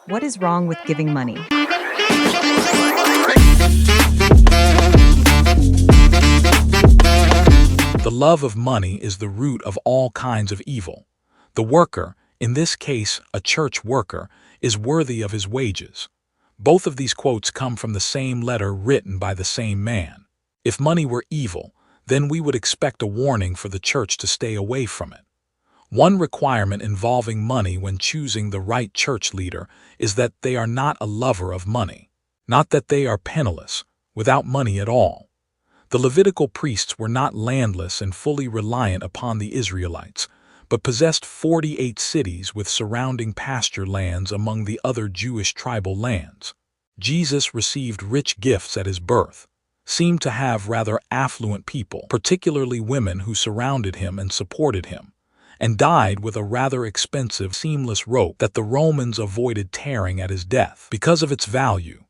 What is wrong with giving money? The love of money is the root of all kinds of evil. The worker, in this case a church worker, is worthy of his wages. Both of these quotes come from the same letter written by the same man. If money were evil, then we would expect a warning for the church to stay away from it. One requirement involving money when choosing the right church leader is that they are not a lover of money. Not that they are penniless, without money at all. The Levitical priests were not landless and fully reliant upon the Israelites, but possessed 48 cities with surrounding pasture lands among the other Jewish tribal lands. Jesus received rich gifts at his birth, seemed to have rather affluent people, particularly women who surrounded him and supported him, and died with a rather expensive seamless rope that the Romans avoided tearing at his death because of its value.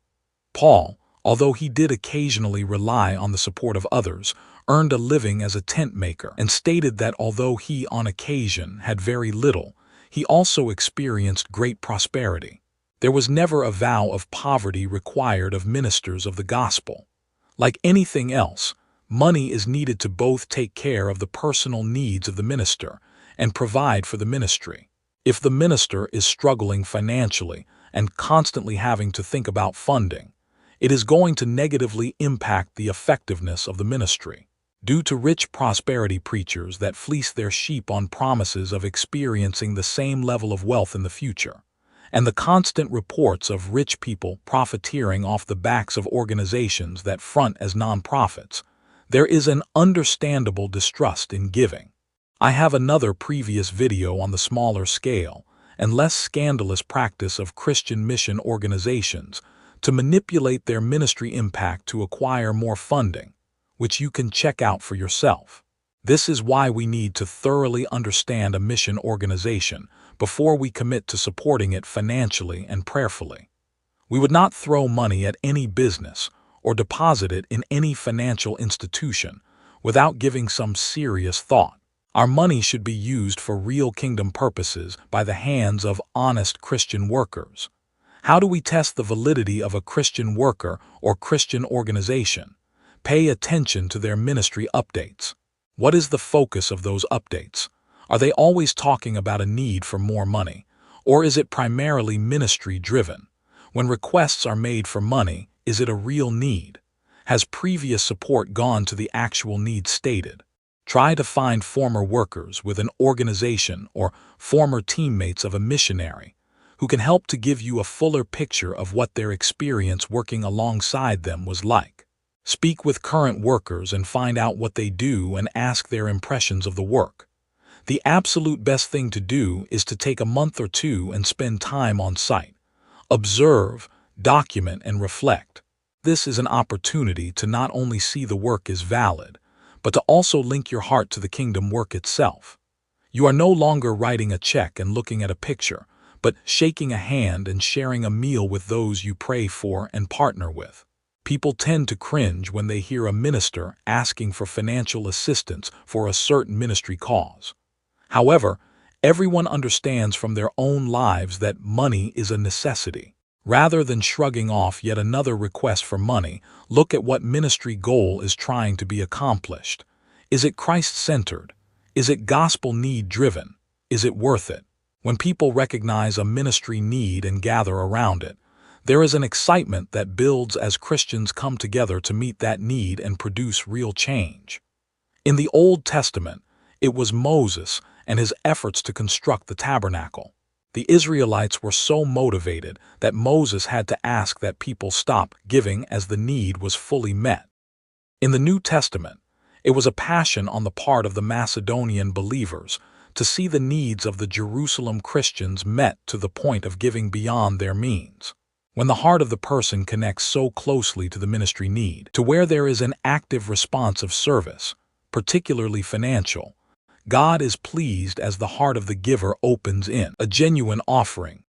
Paul, although he did occasionally rely on the support of others, earned a living as a tent maker and stated that although he on occasion had very little, he also experienced great prosperity. There was never a vow of poverty required of ministers of the gospel. Like anything else, money is needed to both take care of the personal needs of the minister and provide for the ministry. If the minister is struggling financially and constantly having to think about funding, it is going to negatively impact the effectiveness of the ministry. Due to rich prosperity preachers that fleece their sheep on promises of experiencing the same level of wealth in the future, and the constant reports of rich people profiteering off the backs of organizations that front as nonprofits, there is an understandable distrust in giving. I have another previous video on the smaller scale and less scandalous practice of Christian mission organizations to manipulate their ministry impact to acquire more funding, which you can check out for yourself. This is why we need to thoroughly understand a mission organization before we commit to supporting it financially and prayerfully. We would not throw money at any business or deposit it in any financial institution without giving some serious thought. Our money should be used for real kingdom purposes by the hands of honest Christian workers. How do we test the validity of a Christian worker or Christian organization? Pay attention to their ministry updates. What is the focus of those updates? Are they always talking about a need for more money, or is it primarily ministry-driven? When requests are made for money, is it a real need? Has previous support gone to the actual need stated? Try to find former workers with an organization or former teammates of a missionary who can help to give you a fuller picture of what their experience working alongside them was like. Speak with current workers and find out what they do and ask their impressions of the work. The absolute best thing to do is to take a month or two and spend time on site. Observe, document, and reflect. This is an opportunity to not only see the work is valid, but to also link your heart to the kingdom work itself. You are no longer writing a check and looking at a picture, but shaking a hand and sharing a meal with those you pray for and partner with. People tend to cringe when they hear a minister asking for financial assistance for a certain ministry cause. However, everyone understands from their own lives that money is a necessity. Rather than shrugging off yet another request for money, look at what ministry goal is trying to be accomplished. Is it Christ-centered? Is it gospel need-driven? Is it worth it? When people recognize a ministry need and gather around it, there is an excitement that builds as Christians come together to meet that need and produce real change. In the Old Testament, it was Moses and his efforts to construct the tabernacle. The Israelites were so motivated that Moses had to ask that people stop giving as the need was fully met. In the New Testament, it was a passion on the part of the Macedonian believers to see the needs of the Jerusalem Christians met to the point of giving beyond their means. When the heart of the person connects so closely to the ministry need, to where there is an active response of service, particularly financial, God is pleased as the heart of the giver opens in a genuine offering.